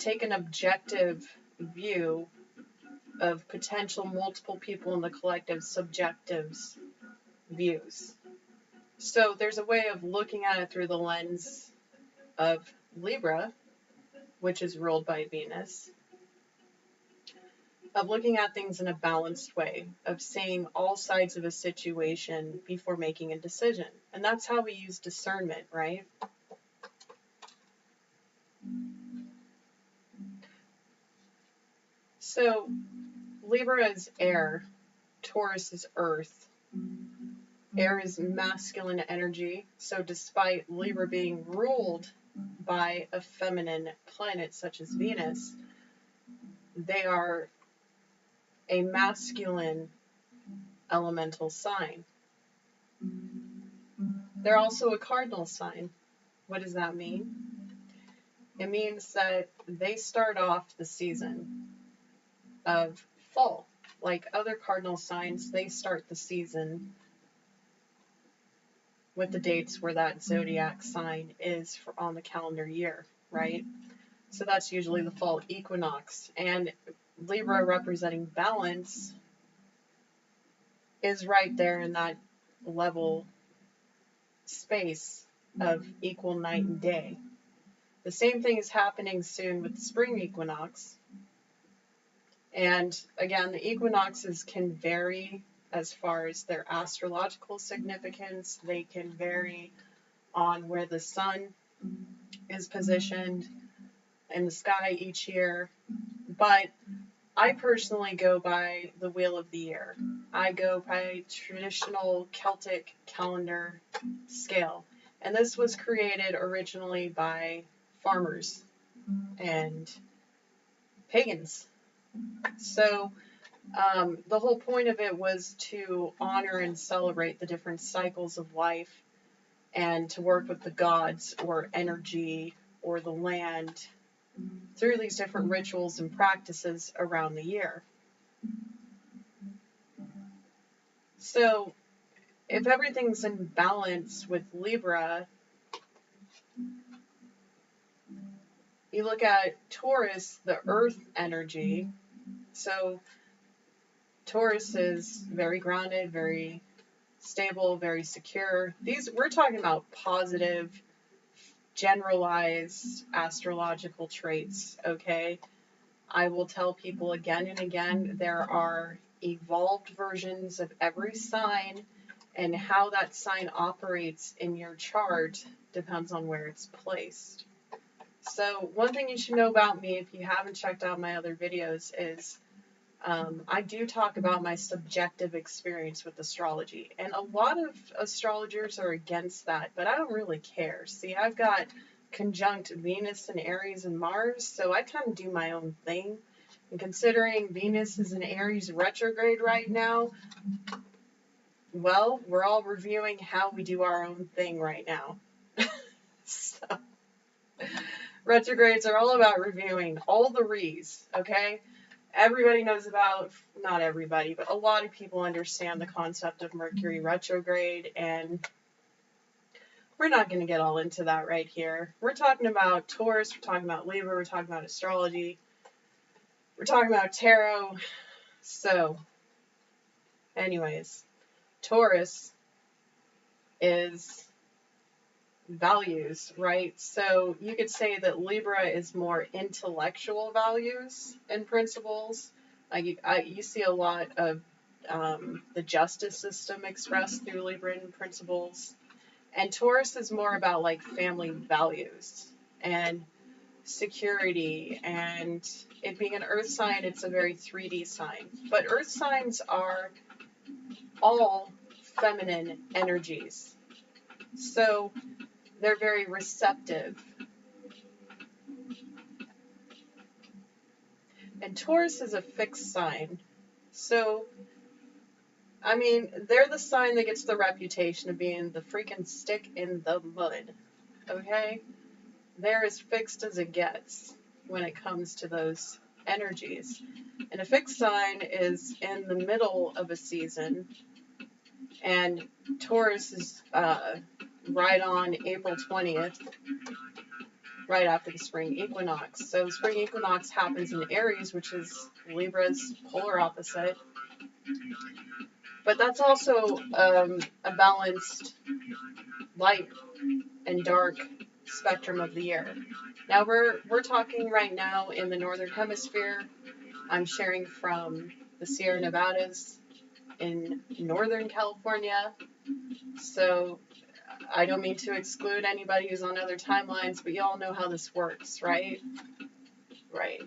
take an objective view of potential multiple people in the collective subjectives views. So there's a way of looking at it through the lens of Libra, which is ruled by Venus, of looking at things in a balanced way, of seeing all sides of a situation before making a decision. And that's how we use discernment, right? So Libra is air, Taurus is earth. Air is masculine energy, so despite Libra being ruled by a feminine planet such as Venus, they are a masculine elemental sign. They're also a cardinal sign. What does that mean? It means that they start off the season of fall. Like other cardinal signs, they start the season with the dates where that zodiac sign is on the calendar year, right? So that's usually the fall equinox. And Libra, representing balance, is right there in that level space of equal night and day. The same thing is happening soon with the spring equinox. And again, the equinoxes can vary as far as their astrological significance. They can vary on where the sun is positioned in the sky each year. But I personally go by the wheel of the year. I go by traditional Celtic calendar scale. And this was created originally by farmers and pagans. So the whole point of it was to honor and celebrate the different cycles of life and to work with the gods or energy or the land through these different rituals and practices around the year. So if everything's in balance with Libra, you look at Taurus, the earth energy. So Taurus is very grounded, very stable, very secure. We're talking about positive, generalized astrological traits, okay? I will tell people again and again, there are evolved versions of every sign, and how that sign operates in your chart depends on where it's placed. So one thing you should know about me, if you haven't checked out my other videos, is I do talk about my subjective experience with astrology. And a lot of astrologers are against that, but I don't really care. See, I've got conjunct Venus and Aries and Mars, so I kind of do my own thing. And considering Venus is in Aries retrograde right now, well, we're all reviewing how we do our own thing right now. So, retrogrades are all about reviewing all the re's, okay? Everybody knows about, not everybody, but a lot of people understand the concept of Mercury retrograde, and we're not going to get all into that right here. We're talking about Taurus, we're talking about Libra, we're talking about astrology, we're talking about tarot. So, anyways, Taurus is values, right? So you could say that Libra is more intellectual values and principles. Like you see a lot of the justice system expressed through Libran principles. And Taurus is more about like family values and security, and it being an earth sign, it's a very 3D sign. But earth signs are all feminine energies. So they're very receptive. And Taurus is a fixed sign. So, I mean, they're the sign that gets the reputation of being the freaking stick in the mud. Okay? They're as fixed as it gets when it comes to those energies. And a fixed sign is in the middle of a season. And Taurus is right on April 20th. right after the spring equinox. So spring equinox happens in Aries, which is Libra's polar opposite. But that's also a balanced light and dark spectrum of the year. Now we're talking right now in the northern hemisphere. I'm sharing from the Sierra Nevadas in Northern California. So I don't mean to exclude anybody who's on other timelines, but you all know how this works, right? Right.